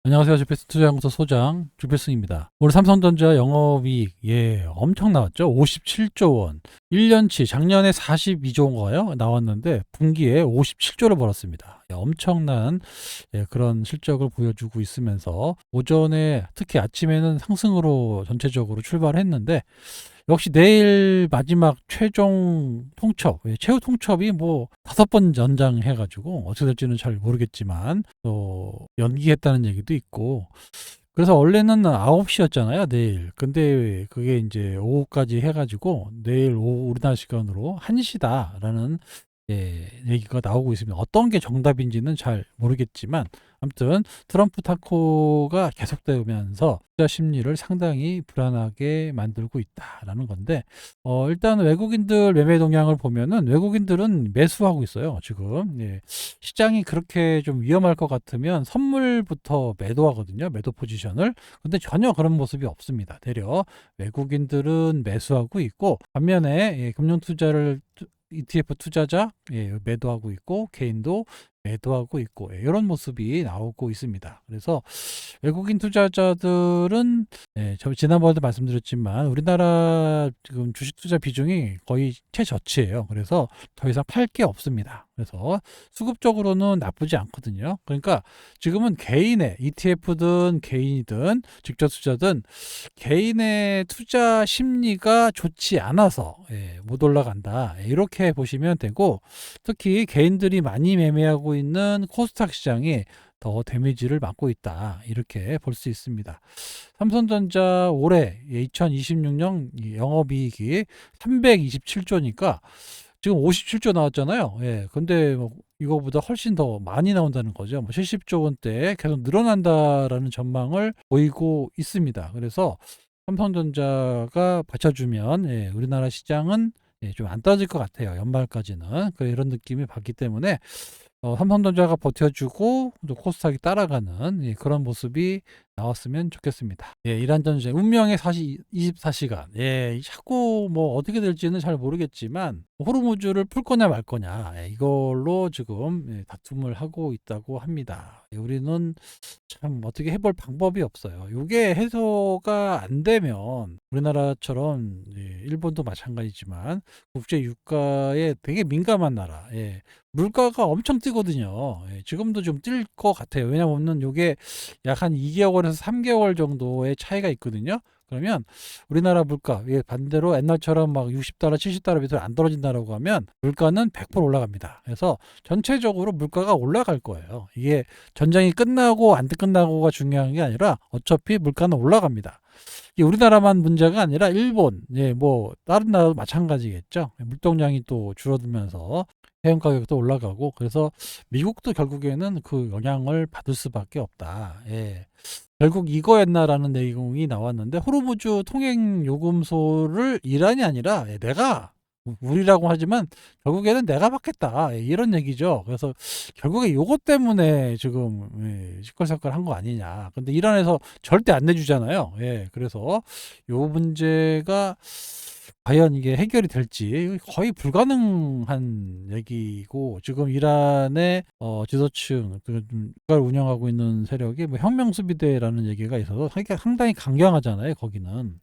안녕하세요. 주필스 투자연구소 소장 주필승입니다. 오늘 삼성전자 영업이익 엄청 나왔죠. 57조 원. 1년치 작년에 42조 원가요? 나왔는데 분기에 57조를 벌었습니다. 엄청난 그런 실적을 보여주고 있으면서 오전에 특히 아침에는 상승으로 전체적으로 출발했는데 역시 내일 마지막 최종 통첩, 최후 통첩이 뭐 5번 연장해가지고 어떻게 될지는 잘 모르겠지만 또 연기했다는 얘기도 있고 그래서 원래는 9시였잖아요, 내일. 근데 그게 이제 오후까지 해가지고 내일 오후 우리나라 시간으로 1시다라는 얘기가 나오고 있습니다. 어떤 게 정답인지는 잘 모르겠지만 아무튼 트럼프 타코가 계속되면서 투자 심리를 상당히 불안하게 만들고 있다라는 건데 일단 외국인들 매매 동향을 보면은 외국인들은 매수하고 있어요. 지금 시장이 그렇게 좀 위험할 것 같으면 선물부터 매도하거든요. 매도 포지션을. 근데 전혀 그런 모습이 없습니다. 되려 외국인들은 매수하고 있고 반면에 금융 투자를 ETF 투자자 매도하고 있고 개인도 매도하고 있고 이런 모습이 나오고 있습니다. 그래서 외국인 투자자들은 저 지난번에도 말씀드렸지만 우리나라 지금 주식 투자 비중이 거의 최저치예요. 그래서 더 이상 팔 게 없습니다. 그래서 수급적으로는 나쁘지 않거든요. 그러니까 지금은 개인의 ETF든 개인이든 직접 투자든 개인의 투자 심리가 좋지 않아서 못 올라간다. 이렇게 보시면 되고 특히 개인들이 많이 매매하고 있는 코스닥 시장이 더 데미지를 받고 있다. 이렇게 볼 수 있습니다. 삼성전자 올해 2026년 영업이익이 327조니까 지금 57조 나왔잖아요. 근데 뭐 이거보다 훨씬 더 많이 나온다는 거죠. 뭐 70조 원대 계속 늘어난다라는 전망을 보이고 있습니다. 그래서 삼성전자가 받쳐주면 우리나라 시장은 좀 안 떨어질 것 같아요. 연말까지는. 이런 느낌이 받기 때문에 삼성전자가 버텨주고 또 코스닥이 따라가는 그런 모습이 나왔으면 좋겠습니다. 이란 전쟁 운명의 24시간. 자꾸 뭐 어떻게 될지는 잘 모르겠지만 호르무즈를 풀 거냐 말 거냐 이걸로 지금 다툼을 하고 있다고 합니다. 우리는 참 어떻게 해볼 방법이 없어요. 이게 해소가 안 되면 우리나라처럼 일본도 마찬가지지만 국제 유가에 되게 민감한 나라. 물가가 엄청 뛰거든요. 지금도 좀 뛸 것 같아요. 왜냐하면 이게 약 한 2개월에서 3개월 정도의 차이가 있거든요. 그러면 우리나라 물가 반대로 옛날처럼 막 60달러, 70달러 밑으로 안 떨어진다라고 하면 물가는 100% 올라갑니다. 그래서 전체적으로 물가가 올라갈 거예요. 이게 전쟁이 끝나고 안 끝나고가 중요한 게 아니라 어차피 물가는 올라갑니다. 이게 우리나라만 문제가 아니라 일본, 뭐 다른 나라도 마찬가지겠죠. 물동량이 또 줄어들면서 해양 가격도 올라가고 그래서 미국도 결국에는 그 영향을 받을 수밖에 없다. 결국 이거였나라는 내용이 나왔는데 호르무즈 통행 요금소를 이란이 아니라 내가 우리라고 하지만 결국에는 내가 받겠다 이런 얘기죠. 그래서 결국에 요것 때문에 지금 시끌시끌한 거 아니냐. 근데 이란에서 절대 안 내주잖아요. 그래서 요 문제가 과연 이게 해결이 될지 거의 불가능한 얘기고 지금 이란의 지도층 국가를 운영하고 있는 세력이 뭐 혁명수비대라는 얘기가 있어서 상당히 강경하잖아요. 거기는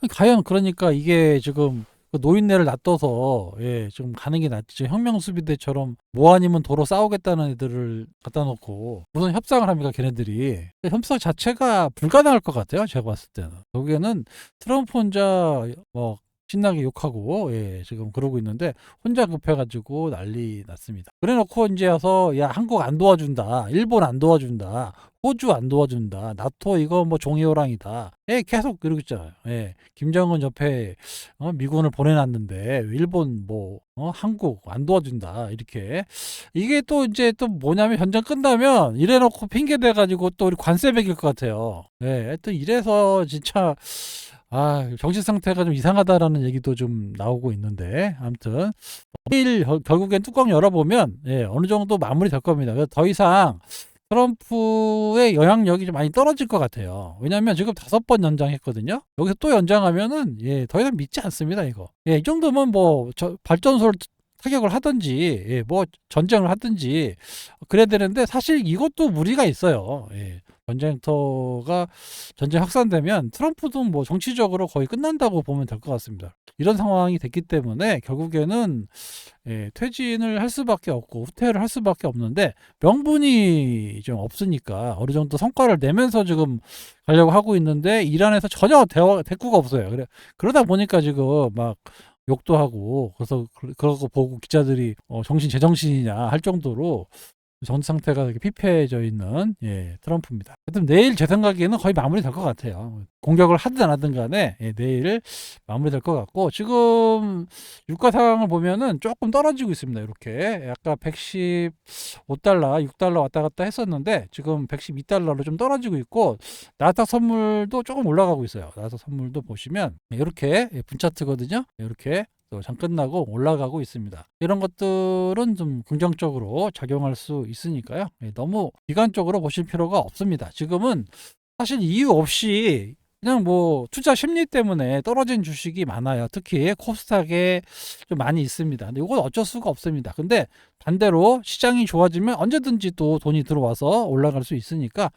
과연 그러니까 이게 지금 노인네를 놔둬서 지금 가는 게 낫지. 혁명수비대처럼 뭐 아니면 도로 싸우겠다는 애들을 갖다 놓고 무슨 협상을 합니까 걔네들이. 협상 자체가 불가능할 것 같아요. 제가 봤을 때는. 여기에는 트럼프 혼자 뭐 신나게 욕하고 지금 그러고 있는데 혼자 급해가지고 난리 났습니다. 그래놓고 이제 와서 야 한국 안 도와준다, 일본 안 도와준다, 호주 안 도와준다, 나토 이거 뭐 종이호랑이다. 계속 그러고 있잖아요. 김정은 옆에 미군을 보내놨는데 일본 뭐 한국 안 도와준다 이렇게 이게 또 이제 또 뭐냐면 전쟁 끝나면 이래놓고 핑계 대가지고 또 우리 관세 매길 것 같아요. 또 이래서 진짜 정신 상태가 좀 이상하다라는 얘기도 좀 나오고 있는데, 아무튼, 내일 결국엔 뚜껑 열어보면, 어느 정도 마무리 될 겁니다. 그래서 더 이상 트럼프의 영향력이 좀 많이 떨어질 것 같아요. 왜냐하면 지금 5번 연장했거든요. 여기서 또 연장하면은, 더 이상 믿지 않습니다, 이거. 이 정도면 뭐, 발전소를 타격을 하든지, 뭐, 전쟁을 하든지, 그래야 되는데, 사실 이것도 무리가 있어요. 전쟁 확산되면 트럼프도 뭐 정치적으로 거의 끝난다고 보면 될 것 같습니다. 이런 상황이 됐기 때문에 결국에는 퇴진을 할 수밖에 없고 후퇴를 할 수밖에 없는데 명분이 좀 없으니까 어느 정도 성과를 내면서 지금 가려고 하고 있는데 이란에서 전혀 대꾸가 없어요. 그러다 보니까 지금 막 욕도 하고 그래서 그러고 보고 기자들이 정신 제정신이냐 할 정도로 전 상태가 되게 피폐해져 있는 트럼프입니다. 하여튼 내일 제 생각에는 거의 마무리될 것 같아요. 공격을 하든 안 하든 간에 내일 마무리될 것 같고 지금 유가 상황을 보면은 조금 떨어지고 있습니다. 이렇게 약간 115달러, 6달러 왔다 갔다 했었는데 지금 112달러로 좀 떨어지고 있고 나스닥 선물도 조금 올라가고 있어요. 나스닥 선물도 보시면 이렇게 분차트거든요. 이렇게 장 끝나고 올라가고 있습니다. 이런 것들은 좀 긍정적으로 작용할 수 있으니까요. 너무 비관적으로 보실 필요가 없습니다. 지금은 사실 이유 없이 그냥 뭐 투자 심리 때문에 떨어진 주식이 많아요. 특히 코스닥에 좀 많이 있습니다. 근데 이건 어쩔 수가 없습니다. 근데 반대로 시장이 좋아지면 언제든지 또 돈이 들어와서 올라갈 수 있으니까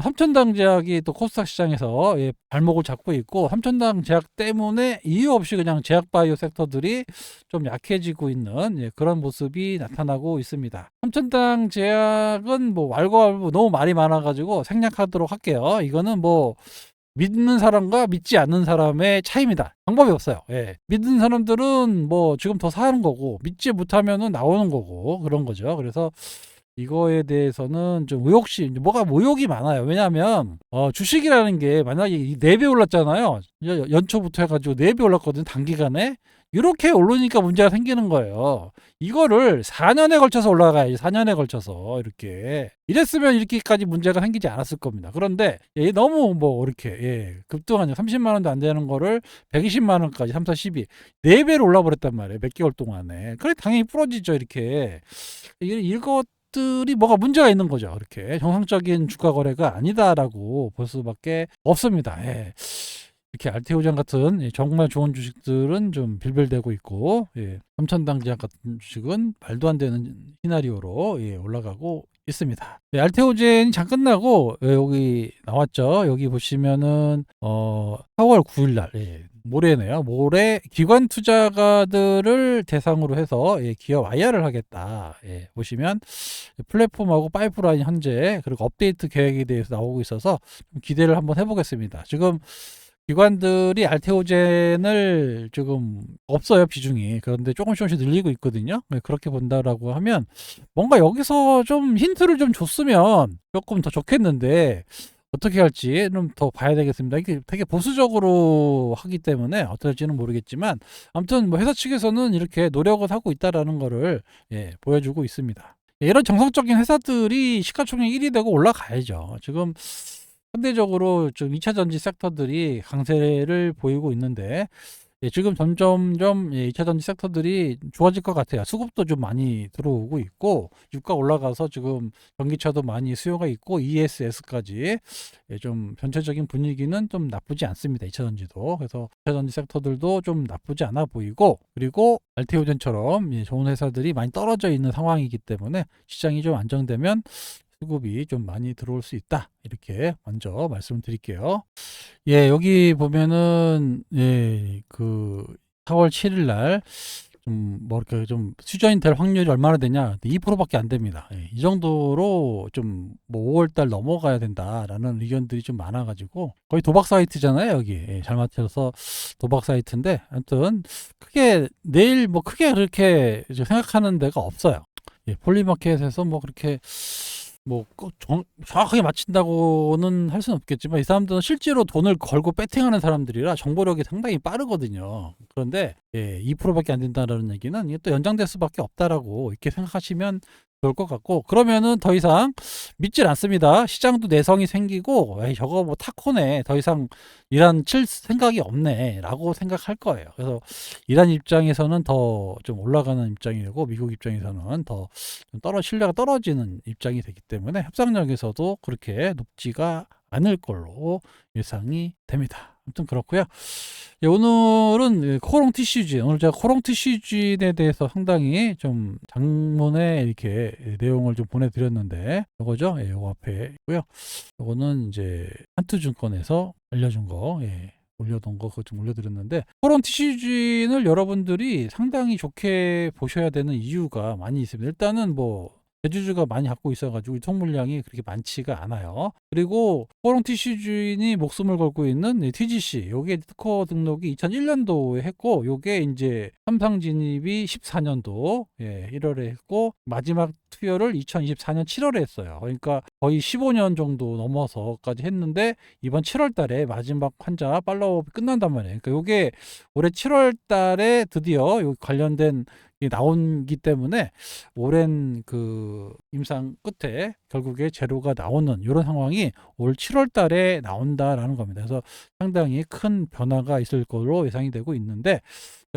삼천당 제약이 또 코스닥 시장에서 발목을 잡고 있고 삼천당 제약 때문에 이유 없이 그냥 제약 바이오 섹터들이 좀 약해지고 있는 그런 모습이 나타나고 있습니다. 삼천당 제약은 뭐 왈가왈부 너무 말이 많아가지고 생략하도록 할게요. 이거는 뭐 믿는 사람과 믿지 않는 사람의 차이입니다. 방법이 없어요. 믿는 사람들은 뭐 지금 더 사는 거고 믿지 못하면은 나오는 거고 그런 거죠. 그래서 이거에 대해서는 좀 뭐가 의혹이 많아요. 왜냐하면 주식이라는 게 만약에 4배 올랐잖아요. 연초부터 해가지고 4배 올랐거든요. 단기간에. 이렇게 오르니까 문제가 생기는 거예요. 이거를 4년에 걸쳐서 올라가야지. 4년에 걸쳐서 이렇게. 이랬으면 이렇게까지 문제가 생기지 않았을 겁니다. 그런데 너무 뭐 이렇게 급등하냐 30만 원도 안 되는 거를 120만 원까지 3, 4, 12 4배로 올라버렸단 말이에요. 몇 개월 동안에. 그래 당연히 부러지죠. 이렇게. 이것들이 뭐가 문제가 있는 거죠. 이렇게 정상적인 주가 거래가 아니다라고 볼 수밖에 없습니다. 이렇게 알테오젠 같은 정말 좋은 주식들은 좀 빌빌대고 있고 삼천당제약 같은 주식은 말도 안 되는 시나리오로 올라가고 있습니다. 알테오젠이 장 끝나고 여기 나왔죠. 여기 보시면은 4월 9일 날 모레네요. 모레 기관 투자가들을 대상으로 해서 기업 IR을 하겠다. 보시면 플랫폼하고 파이프라인 현재 그리고 업데이트 계획에 대해서 나오고 있어서 좀 기대를 한번 해보겠습니다. 지금 기관들이 알테오젠을 지금 없어요 비중이. 그런데 조금씩 늘리고 있거든요. 그렇게 본다라고 하면 뭔가 여기서 좀 힌트를 좀 줬으면 조금 더 좋겠는데 어떻게 할지는 더 봐야 되겠습니다. 이게 되게 보수적으로 하기 때문에 어떨지는 모르겠지만 아무튼 뭐 회사 측에서는 이렇게 노력을 하고 있다라는 거를 보여주고 있습니다. 이런 정상적인 회사들이 시가총액 1위 되고 올라가야죠. 지금 상대적으로 좀 2차 전지 섹터들이 강세를 보이고 있는데 지금 점점점 2차 전지 섹터들이 좋아질 것 같아요. 수급도 좀 많이 들어오고 있고 유가 올라가서 지금 전기차도 많이 수요가 있고 ESS까지 좀 전체적인 분위기는 좀 나쁘지 않습니다. 2차 전지도. 그래서 2차 전지 섹터들도 좀 나쁘지 않아 보이고 그리고 알테오젠처럼 좋은 회사들이 많이 떨어져 있는 상황이기 때문에 시장이 좀 안정되면 수급이 좀 많이 들어올 수 있다. 이렇게 먼저 말씀드릴게요. 여기 보면은 그 4월 7일 날 좀 뭐 이렇게 좀 수전이 될 확률이 얼마나 되냐? 2%밖에 안 됩니다. 이 정도로 좀 뭐 5월 달 넘어가야 된다라는 의견들이 좀 많아 가지고 거의 도박 사이트잖아요, 여기. 잘 맞춰서 도박 사이트인데 아무튼 크게 내일 뭐 크게 그렇게 생각하는 데가 없어요. 폴리마켓에서 뭐 그렇게 뭐 정확하게 맞춘다고는 할 수는 없겠지만 이 사람들은 실제로 돈을 걸고 배팅하는 사람들이라 정보력이 상당히 빠르거든요. 그런데 2%밖에 안 된다는 얘기는 이게 또 연장될 수밖에 없다라고 이렇게 생각하시면 좋을 것 같고 그러면은 더 이상 믿질 않습니다. 시장도 내성이 생기고 저거 뭐 타코네 더 이상 이란 칠 생각이 없네 라고 생각할 거예요. 그래서 이란 입장에서는 더 좀 올라가는 입장이 되고 미국 입장에서는 더 신뢰가 떨어지는 입장이 되기 때문에 협상력에서도 그렇게 높지가 않을 걸로 예상이 됩니다. 아무튼 그렇고요. 예, 오늘은 코롱 TCG, 오늘 제가 코롱 TCG에 대해서 상당히 좀 장문에 이렇게 내용을 좀 보내드렸는데, 요거죠. 예, 요거 앞에 있고요. 요거는 이제 한투증권에서 알려준 거, 예, 올려둔 거 그거 좀 올려드렸는데, 코롱 TCG는 여러분들이 상당히 좋게 보셔야 되는 이유가 많이 있습니다. 일단은 뭐 대주주가 많이 갖고 있어가지고 유통 물량이 그렇게 많지가 않아요. 그리고 코롱 TCG인이 목숨을 걸고 있는 TGC, 요게 특허 등록이 2001년도에 했고, 요게 이제 삼성 진입이 14년도 1월에 했고, 마지막 투여를 2024년 7월에 했어요. 그러니까 거의 15년 정도 넘어서까지 했는데, 이번 7월 달에 마지막 환자 팔로우업이 끝난단 말이에요. 그러니까 요게 올해 7월 달에 드디어 요 관련된 나온기 때문에 오랜 그 임상 끝에 결국에 재료가 나오는 이런 상황이 올 7월 달에 나온다라는 겁니다. 그래서 상당히 큰 변화가 있을 것으로 예상이 되고 있는데,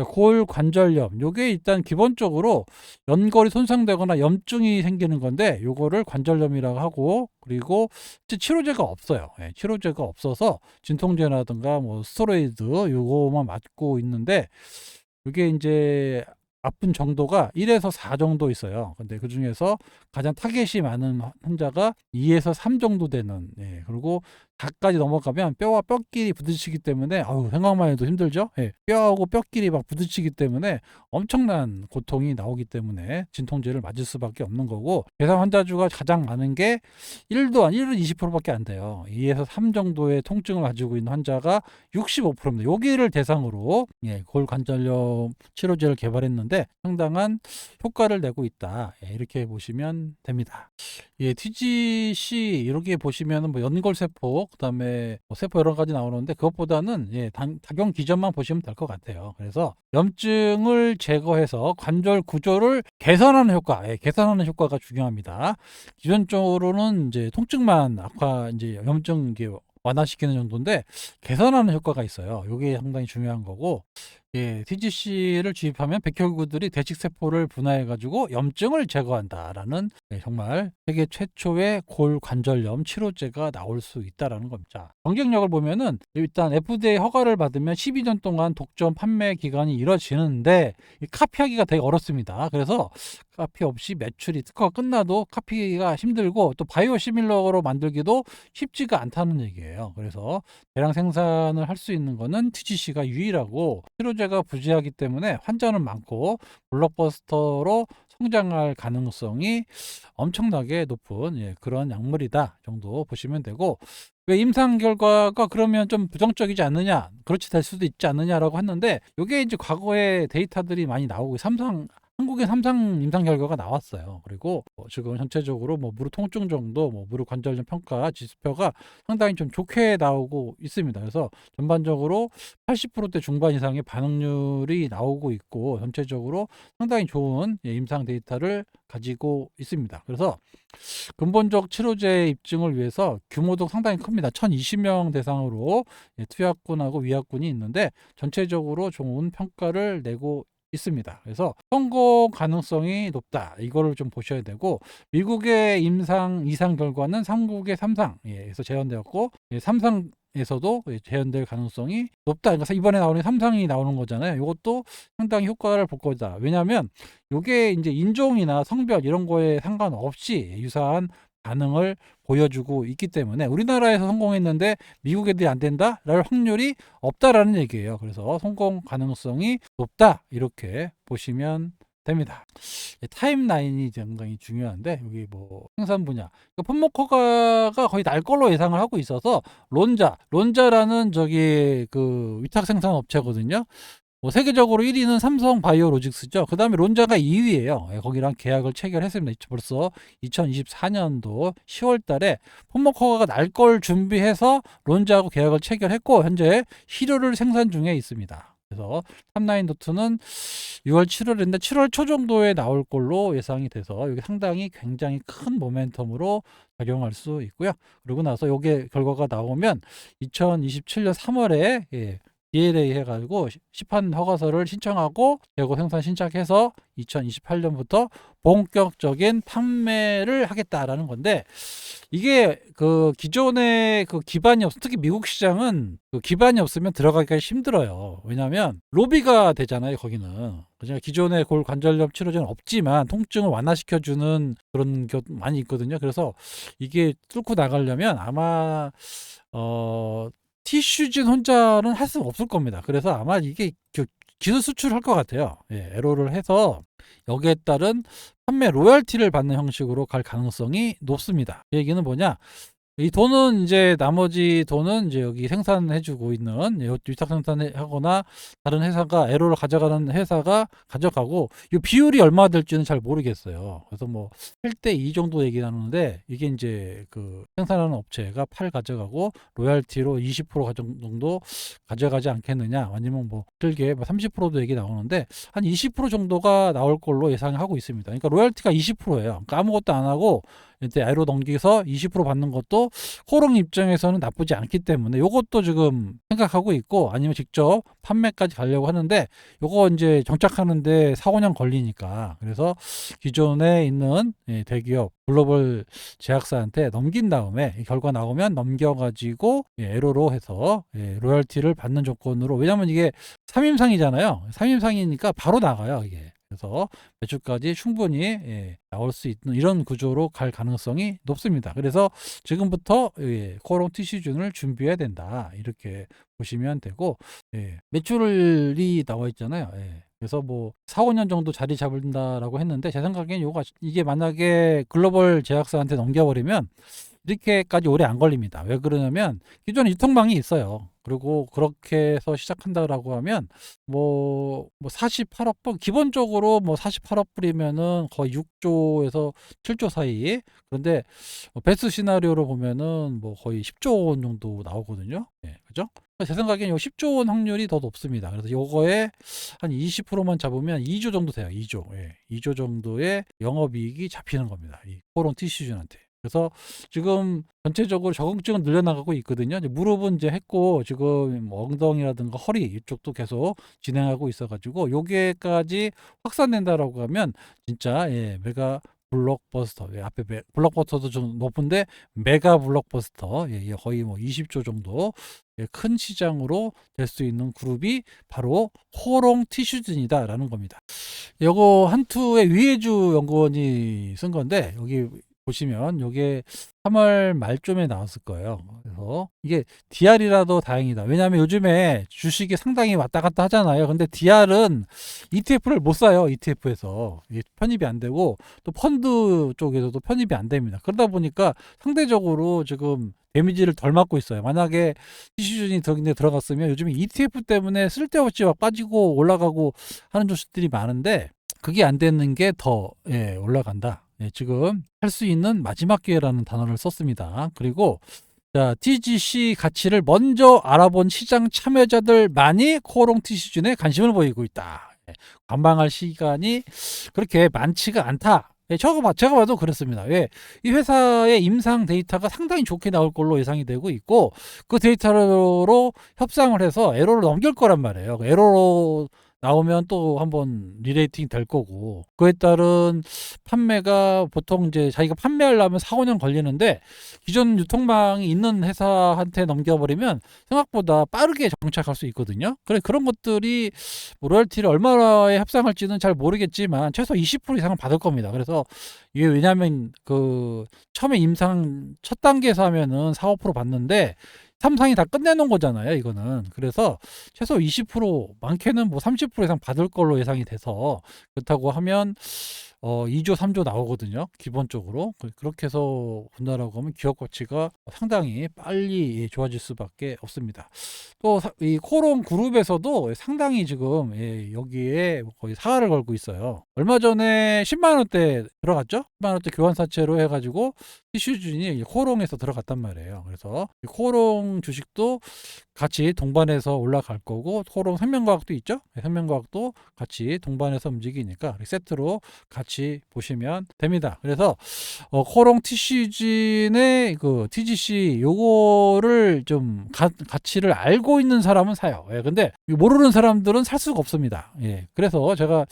골관절염 요게 일단 기본적으로 연골이 손상되거나 염증이 생기는 건데, 요거를 관절염이라고 하고, 그리고 치료제가 없어요. 예, 치료제가 없어서 진통제라든가 뭐 스테로이드 요거만 맞고 있는데, 이게 이제 아픈 정도가 1에서 4 정도 있어요. 근데 그 중에서 가장 타겟이 많은 환자가 2에서 3 정도 되는, 그리고 4까지 넘어가면 뼈와 뼈끼리 부딪히기 때문에, 아우, 생각만 해도 힘들죠? 예, 뼈하고 뼈끼리 막 부딪히기 때문에 엄청난 고통이 나오기 때문에 진통제를 맞을 수밖에 없는 거고, 대상 환자주가 가장 많은 게 1도 안, 1은 20%밖에 안 돼요. 2에서 3 정도의 통증을 가지고 있는 환자가 65%입니다. 여기를 대상으로 골관절염 치료제를 개발했는데 상당한 효과를 내고 있다. 이렇게 보시면 됩니다. TGC 이렇게 보시면 뭐 연골세포, 그다음에 뭐 세포 여러 가지 나오는데, 그것보다는 작용 기전만 보시면 될 것 같아요. 그래서 염증을 제거해서 관절 구조를 개선하는 효과, 개선하는 효과가 중요합니다. 기존적으로는 이제 통증만 악화, 이제 염증 이게 완화시키는 정도인데, 개선하는 효과가 있어요. 이게 상당히 중요한 거고, TGC를 주입하면 백혈구들이 대직세포를 분화해가지고 염증을 제거한다라는, 정말 세계 최초의 골관절염 치료제가 나올 수 있다라는 겁니다. 경쟁력을 보면은 일단 FDA 허가를 받으면 12년 동안 독점 판매 기간이 이뤄지는데, 카피하기가 되게 어렵습니다. 그래서 카피 없이 매출이 특허가 끝나도 카피가 힘들고, 또 바이오 시밀러로 만들기도 쉽지가 않다는 얘기예요. 그래서 대량 생산을 할 수 있는 거는 TGC가 유일하고, 치료제가 부재하기 때문에 환자는 많고 블록버스터로 성장할 가능성이 엄청나게 높은 그런 약물이다 정도 보시면 되고, 왜 임상 결과가 그러면 좀 부정적이지 않느냐, 그렇지 될 수도 있지 않느냐라고 했는데, 이게 이제 과거에 데이터들이 많이 나오고, 한국의 삼상 임상 결과가 나왔어요. 그리고 지금 전체적으로 뭐 무릎 통증 정도, 뭐 무릎 관절염 평가 지수표가 상당히 좀 좋게 나오고 있습니다. 그래서 전반적으로 80%대 중반 이상의 반응률이 나오고 있고, 전체적으로 상당히 좋은 임상 데이터를 가지고 있습니다. 그래서 근본적 치료제 입증을 위해서 규모도 상당히 큽니다. 1020명 대상으로 투약군하고 위약군이 있는데, 전체적으로 좋은 평가를 내고 있습니다. 그래서 성공 가능성이 높다. 이거를 좀 보셔야 되고, 미국의 임상 이상 결과는 삼국의 삼상에서 재현되었고, 삼상에서도 재현될 가능성이 높다. 그러니까 이번에 나오는 삼상이 나오는 거잖아요. 이것도 상당히 효과를 볼 거다. 왜냐하면 이게 이제 인종이나 성별 이런 거에 상관없이 유사한 반응을 보여주고 있기 때문에, 우리나라에서 성공했는데 미국 애들이 안 된다라는 확률이 없다라는 얘기예요. 그래서 성공 가능성이 높다, 이렇게 보시면 됩니다. 타임라인이 굉장히 중요한데, 여기 뭐 생산 분야, 폰모커가 거의 날 걸로 예상을 하고 있어서, 론자라는 저기 그 위탁 생산 업체거든요. 뭐 세계적으로 1위는 삼성 바이오로직스죠. 그 다음에 론자가 2위예요. 거기랑 계약을 체결했습니다. 벌써 2024년도 10월 달에 폰모커가 날 걸 준비해서 론자하고 계약을 체결했고, 현재 시료를 생산 중에 있습니다. 그래서 탑9도트는 6월 7월인데 7월 초 정도에 나올 걸로 예상이 돼서, 이게 상당히 굉장히 큰 모멘텀으로 작용할 수 있고요. 그리고 나서 이게 결과가 나오면 2027년 3월에 DLA 해가지고 시판 허가서를 신청하고 재고 생산 신청해서 2028년부터 본격적인 판매를 하겠다라는 건데, 이게 그 기존에 그 기반이 특히 미국 시장은 그 기반이 없으면 들어가기가 힘들어요. 왜냐하면 로비가 되잖아요, 거기는. 그러니까 기존의 골관절염 치료제는 없지만 통증을 완화시켜주는 그런 것 많이 있거든요. 그래서 이게 뚫고 나가려면 아마 티슈진 혼자는 할 수 없을 겁니다. 그래서 아마 이게 기술 수출할 것 같아요. 예, 에로를 해서 여기에 따른 판매 로열티를 받는 형식으로 갈 가능성이 높습니다. 이 얘기는 뭐냐? 이 돈은 이제 나머지 돈은 이제 여기 생산해주고 있는 위탁 생산하거나 다른 회사가 에로를 가져가는 회사가 가져가고, 이 비율이 얼마 될지는 잘 모르겠어요. 그래서 뭐 8대 2 정도 얘기 나누는데, 이게 이제 그 생산하는 업체가 8 가져가고 로얄티로 20% 정도 가져가지 않겠느냐, 아니면 뭐 길게 30%도 얘기 나오는데 한 20% 정도가 나올 걸로 예상하고 있습니다. 그러니까 로얄티가 20%예요. 그러니까 아무것도 안 하고 이제 에로 넘기서 20% 받는 것도 코롱 입장에서는 나쁘지 않기 때문에 요것도 지금 생각하고 있고, 아니면 직접 판매까지 가려고 하는데 요거 이제 정착하는데 4, 5년 걸리니까, 그래서 기존에 있는 대기업 글로벌 제약사한테 넘긴 다음에 결과 나오면 넘겨가지고 에로로 해서 로열티를 받는 조건으로, 왜냐면 이게 3임상이잖아요. 3임상이니까 바로 나가요 이게. 그래서 매출까지 충분히 나올 수 있는 이런 구조로 갈 가능성이 높습니다. 그래서 지금부터 코롱 티슈준을 준비해야 된다, 이렇게 보시면 되고, 매출이 나와 있잖아요. 그래서 뭐 4, 5년 정도 자리 잡는다라고 했는데, 제 생각엔 이게 만약에 글로벌 제약사한테 넘겨버리면 이렇게까지 오래 안 걸립니다. 왜 그러냐면 기존에 유통망이 있어요. 그리고 그렇게 해서 시작한다라고 하면 뭐 48억 불, 기본적으로 뭐 48억 불이면은 거의 6조에서 7조 사이. 그런데 베스트 시나리오로 보면은 뭐 거의 10조 원 정도 나오거든요. 그죠? 제 생각엔 요 10조 원 확률이 더 높습니다. 그래서 요거에 한 20%만 잡으면 2조 정도 돼요. 2조. 2조 정도의 영업이익이 잡히는 겁니다. 이 코롱 티슈준한테. 그래서 지금 전체적으로 적응증은 늘려나가고 있거든요. 이제 무릎은 이제 했고, 지금 뭐 엉덩이라든가 허리 이쪽도 계속 진행하고 있어가지고, 요게까지 확산된다라고 하면 진짜 메가 블록버스터, 앞에 블록버스터도 좀 높은데 메가 블록버스터, 거의 뭐 20조 정도 큰 시장으로 될 수 있는 그룹이 바로 코롱 티슈진이다라는 겁니다. 요거 한투의 위혜주 연구원이 쓴 건데, 여기 보시면 요게 3월 말쯤에 나왔을 거예요. 그래서 이게 DR이라도 다행이다. 왜냐하면 요즘에 주식이 상당히 왔다 갔다 하잖아요. 근데 DR은 ETF를 못 사요. ETF에서 편입이 안 되고, 또 펀드 쪽에서도 편입이 안 됩니다. 그러다 보니까 상대적으로 지금 데미지를 덜 맞고 있어요. 만약에 시즌이 들어갔으면 요즘에 ETF 때문에 쓸데없이 막 빠지고 올라가고 하는 주식들이 많은데, 그게 안 되는 게 더 올라간다. 지금 할 수 있는 마지막 기회라는 단어를 썼습니다. 그리고 TGC 가치를 먼저 알아본 시장 참여자들만이 코롱 티슈준에 관심을 보이고 있다. 관망할 시간이 그렇게 많지가 않다. 제가 봐도 그렇습니다. 왜? 이 회사의 임상 데이터가 상당히 좋게 나올 걸로 예상이 되고 있고, 그 데이터로 협상을 해서 에러를 넘길 거란 말이에요. 에러로 나오면 또 한번 리레이팅 될 거고, 그에 따른 판매가 보통 이제 자기가 판매하려면 4, 5년 걸리는데, 기존 유통망이 있는 회사한테 넘겨버리면 생각보다 빠르게 정착할 수 있거든요. 그런 것들이 뭐 로열티를 얼마에 협상할지는 잘 모르겠지만 최소 20% 이상은 받을 겁니다. 그래서 이게 왜냐하면 그 처음에 임상 첫 단계에서 하면은 4, 5% 받는데 3상이 다 끝내놓은 거잖아요, 이거는. 그래서 최소 20%, 많게는 뭐 30% 이상 받을 걸로 예상이 돼서, 그렇다고 하면 2조, 3조 나오거든요, 기본적으로. 그렇게 해서 본다라고 하면 기업 가치가 상당히 빨리 좋아질 수밖에 없습니다. 또 이 코롱 그룹에서도 상당히 지금 여기에 거의 사활을 걸고 있어요. 얼마 전에 10만 원대 들어갔죠? 10만 원대 교환사채로 해가지고 티슈진이 코오롱에서 들어갔단 말이에요. 그래서 이 코오롱 주식도 같이 동반해서 올라갈 거고, 코오롱 생명과학도 있죠. 생명과학도 같이 동반해서 움직이니까 세트로 같이 보시면 됩니다. 그래서 코오롱 티슈진의 그 TGC 요거를 좀 가치를 알고 있는 사람은 사요. 예, 근데 모르는 사람들은 살 수가 없습니다. 예, 그래서 제가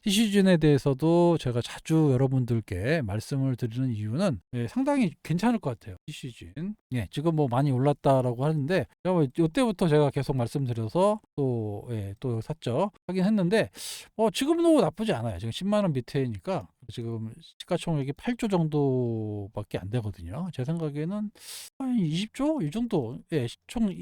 티슈진에 대해서도 제가 자주 여러분들께 말씀을 드리는 이유는, 예, 상당히 괜찮을 것 같아요. 티슈진. 예, 지금 뭐 많이 올랐다라고 하는데, 이때부터 제가 계속 말씀드려서 또, 예, 또 샀죠. 하긴 했는데, 지금도 나쁘지 않아요. 지금 10만 원 밑에니까 지금 시가총액이 8조 정도밖에 안 되거든요. 제 생각에는 한 20조 이 정도, 예,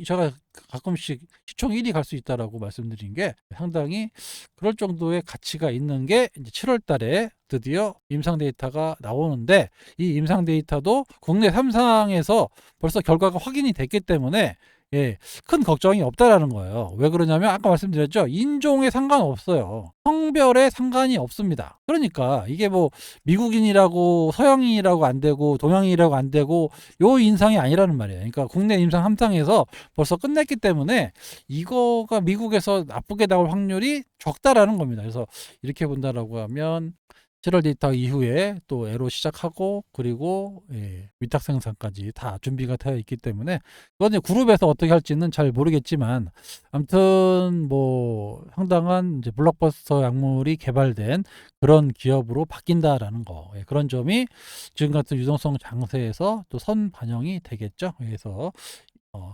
제가 가끔씩 시총 1위 갈 수 있다라고 말씀드린 게 상당히 그럴 정도의 가치가 있는 게 이제 7월 달에 드디어 임상 데이터가 나오는데, 이 임상 데이터도 국내 3상에서 벌써 결과가 확인이 됐기 때문에, 예, 큰 걱정이 없다라는 거예요. 왜 그러냐면 아까 말씀드렸죠. 인종에 상관없어요. 성별에 상관이 없습니다. 그러니까 이게 뭐 미국인이라고 서양인이라고 안 되고 동양인이라고 안 되고 요 인상이 아니라는 말이에요. 그러니까 국내 임상 3상에서 벌써 끝냈기 때문에 이거가 미국에서 나쁘게 나올 확률이 적다라는 겁니다. 그래서 이렇게 본다라고 하면 7월 데이터 이후에 또 애로 시작하고, 그리고, 예, 위탁 생산까지 다 준비가 되어 있기 때문에, 그건 이제 그룹에서 어떻게 할지는 잘 모르겠지만, 아무튼 뭐 상당한 이제 블록버스터 약물이 개발된 그런 기업으로 바뀐다라는 거, 예, 그런 점이 지금 같은 유동성 장세에서 또 선 반영이 되겠죠. 그래서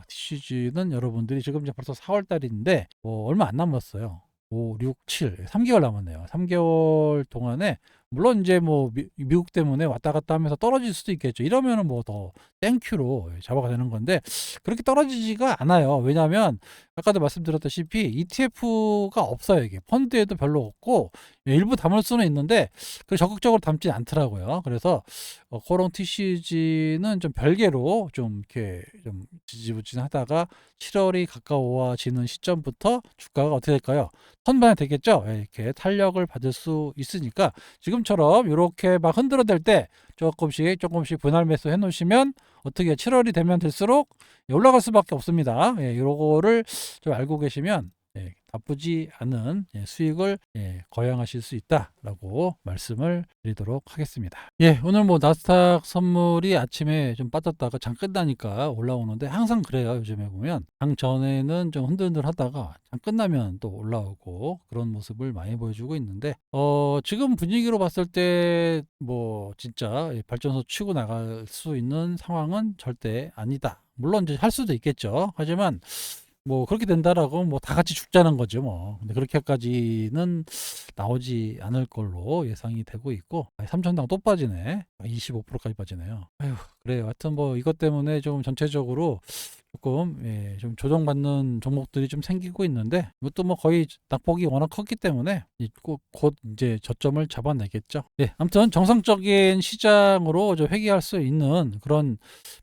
TCG는 여러분들이 지금 이제 벌써 4월 달인데 뭐 얼마 안 남았어요. 5, 6, 7, 3개월 남았네요. 3개월 동안에 물론 이제 뭐 미국 때문에 왔다 갔다 하면서 떨어질 수도 있겠죠. 이러면은 뭐 더 땡큐로 잡아가 되는 건데, 그렇게 떨어지지가 않아요. 왜냐하면 아까도 말씀드렸다시피 ETF가 없어요. 이게 펀드에도 별로 없고, 일부 담을 수는 있는데 그 적극적으로 담지 않더라고요. 그래서 코오롱 TCG는 좀 별개로 좀 이렇게 좀 지지부진하다가 7월이 가까워지는 시점부터 주가가 어떻게 될까요? 선반이 되겠죠. 예, 이렇게 탄력을 받을 수 있으니까 지금처럼 이렇게 막 흔들어댈 때 조금씩 분할 매수 해 놓으시면 어떻게 7월이 되면 될수록 올라갈 수밖에 없습니다. 예, 요거를 좀 알고 계시면, 예, 나쁘지 않은, 예, 수익을, 예, 거행하실 수 있다라고 말씀을 드리도록 하겠습니다. 예, 오늘 뭐 나스닥 선물이 아침에 좀 빠졌다가 장 끝나니까 올라오는데 항상 그래요. 요즘에 보면 장 전에는 좀 흔들흔들 하다가 장 끝나면 또 올라오고 그런 모습을 많이 보여주고 있는데, 지금 분위기로 봤을 때 뭐 진짜 발전소 치고 나갈 수 있는 상황은 절대 아니다. 물론 이제 할 수도 있겠죠. 하지만 뭐 그렇게 된다라고 뭐 다 같이 죽자는 거죠 뭐. 근데 그렇게까지는 나오지 않을 걸로 예상이 되고 있고, 3천당 또 빠지네. 25%까지 빠지네요. 아휴, 그래요. 하여튼 뭐 이것 때문에 좀 전체적으로 조금, 예, 좀 조정받는 종목들이 좀 생기고 있는데, 이것도 뭐 거의 낙폭이 워낙 컸기 때문에 곧 이제 저점을 잡아내겠죠. 예, 아무튼 정상적인 시장으로 좀 회귀할 수 있는 그런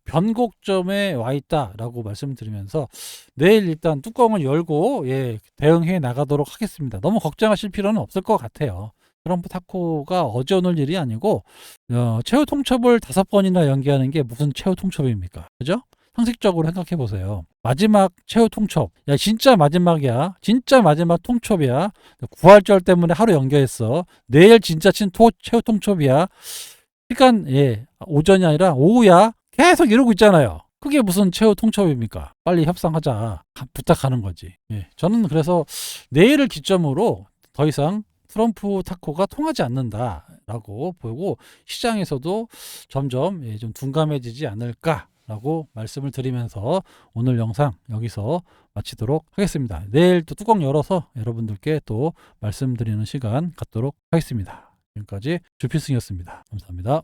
변곡점에 와 있다라고 말씀드리면서 내일 일단 뚜껑을 열고, 예, 대응해 나가도록 하겠습니다. 너무 걱정하실 필요는 없을 것 같아요. 트럼프 타코가 어제 오늘 일이 아니고, 최후 통첩을 5번이나 연기하는 게 무슨 최후 통첩입니까? 그죠? 상식적으로 생각해 보세요. 마지막 최후 통첩. 야, 진짜 마지막이야. 진짜 마지막 통첩이야. 구할절 때문에 하루 연기했어. 내일 진짜 최후 통첩이야. 시간, 예, 오전이 아니라 오후야. 계속 이러고 있잖아요. 그게 무슨 최후 통첩입니까? 빨리 협상하자. 부탁하는 거지. 예, 저는 그래서 내일을 기점으로 더 이상 트럼프 타코가 통하지 않는다라고 보고, 시장에서도 점점, 예, 좀 둔감해지지 않을까라고 말씀을 드리면서 오늘 영상 여기서 마치도록 하겠습니다. 내일 또 뚜껑 열어서 여러분들께 또 말씀드리는 시간 갖도록 하겠습니다. 지금까지 주필승이었습니다. 감사합니다.